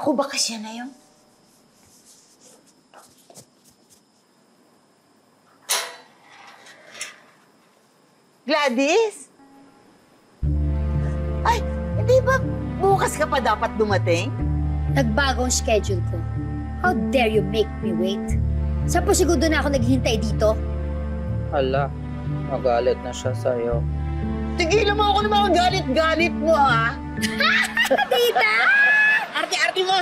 Naku, baka siya na yun. Gladys? Ay, hindi ba bukas ka pa dapat dumating? Nagbago ang schedule ko. How dare you make me wait? Saan po siguro na ako naghihintay dito? Hala, magalit na siya sa'yo. Tigilan mo ako ng mga galit-galit mo, ha? Tita! Arte-arte mo!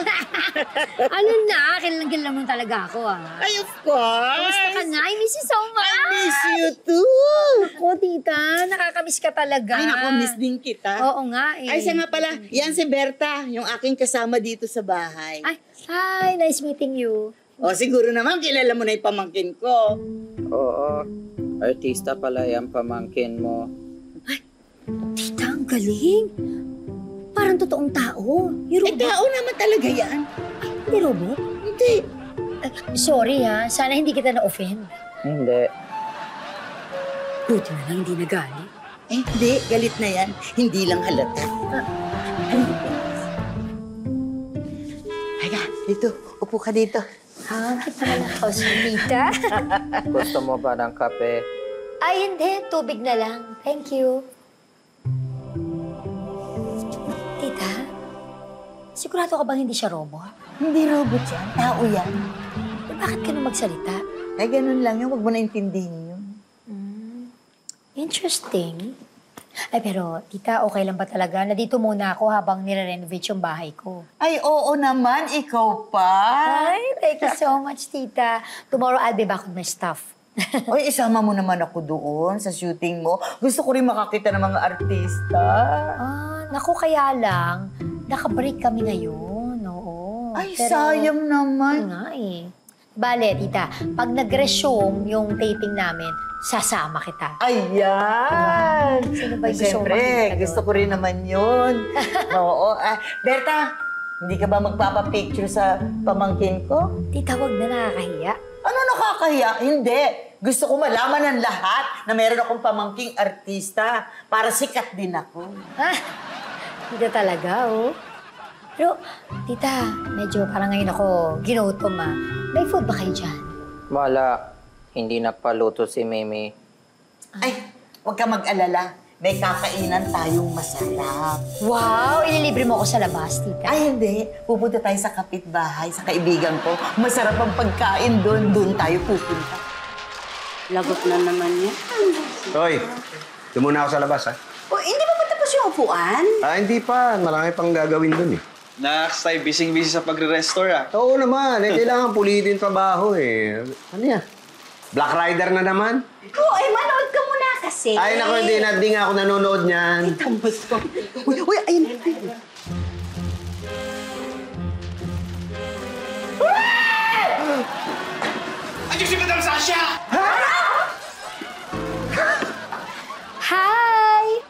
Ano na? Kailan mo talaga ako, Ay, of course! Kamusta ka na? I miss you so much! I miss you too! Ako, tita. Nakakamiss ka talaga. Ay, naku, miss din kita. Oo nga eh. Ay, siya nga pala. Yan si Berta, yung aking kasama dito sa bahay. Ay, hi. Nice meeting you. O, siguro naman, kilala mo na yung pamangkin ko. Oo, artista pala yung pamangkin mo. Tita, ang galing. Parang totoong tao. Yung robot. Tao naman talaga yan. Hindi robot? Hindi. Sorry ha. Sana hindi kita na-offend. Hindi. Buti na lang hindi nagalit. Hindi. Galit na yan. Hindi lang halata. Hayga, dito. Upo ka dito. Kita na lang ako, Tita. Gusto mo ba ng kape? Ay, hindi. Tubig na lang. Thank you. Tita, sigurado ka bang hindi siya robot? Hindi robot yan. Tao yan. Eh, bakit ka na magsalita? Ay, ganun lang yun. Huwag mo na intindihin yun. Interesting. Ay, pero, tita, okay lang ba talaga na dito muna ako habang nire-renovate yung bahay ko? Ay, oo naman. Ikaw pa. Ay, thank you so much, tita. Tomorrow, I'll be back with my stuff. Oy, isama mo naman ako doon sa shooting mo. Gusto ko rin makakita ng mga artista. Naku, kaya lang, nakabreak kami ngayon. Oo. Ay, pero, sayang naman. Oo nga eh. Bale, tita, pag nag-resume yung taping namin, sasama kita. Ayan! Sino ba yung gusto Siyempre, mong makita gusto doon? ko rin naman yun. Oo. Berta, hindi ka ba magpapapicture sa pamangkin ko? Tita, wag na, nakakahiya. Ano nakakahiya? Hindi. Gusto ko malaman ng lahat na meron akong pamangking artista para sikat din ako. Tita talaga, oh. Pero, tita, medyo parang ngayon ako ginutom, May food ba kayo dyan? Wala. Hindi napaluto si Mimi. Ay, huwag ka mag-alala. May kakainan tayong masarap. Wow! Ililibre mo ako sa labas, tita. Ay, hindi. Pupunta tayo sa kapitbahay, sa kaibigan ko. Masarap ang pagkain doon. Doon tayo pupunta. Lagot na naman yan. Hoy, doon muna ako sa labas, ha? O, hindi pa tapos yung upuan? Hindi pa. Marami pang gagawin doon, eh. Nax, tayo busy-busy sa pagre-restore, Oo naman. Kailangan pulitin trabaho, eh. Ano yan? Black Rider na naman? Oo, manood ka muna kasi. Ay, naku, hindi nga ako nanonood niyan. Ay, tambas ko. Uy, ayun. Andiyo si Madam Sasha! Hi!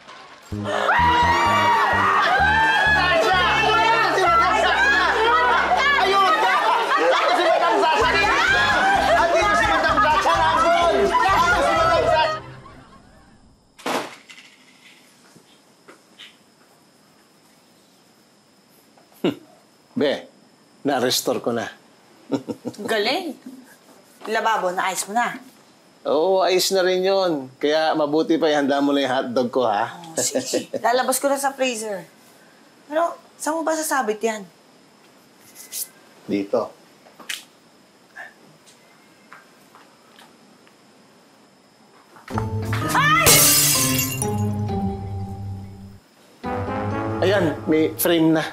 Be, na-restore ko na. Galing. Lababo, naayos mo na. Oo, ayos na rin yun. Kaya mabuti pa ihanda mo na yung hotdog ko, ha? Sige, lalabas ko na sa freezer. Pero, saan mo ba sasabit yan? Dito. Ay! Ayan, may frame na.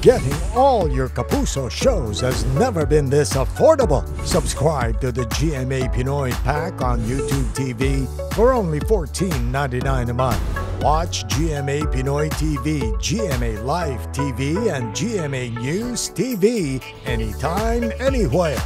Getting all your Kapuso shows has never been this affordable. Subscribe to the GMA Pinoy Pack on YouTube TV for only $14.99 a month. Watch GMA Pinoy TV, GMA Live TV, and GMA News TV anytime, anywhere.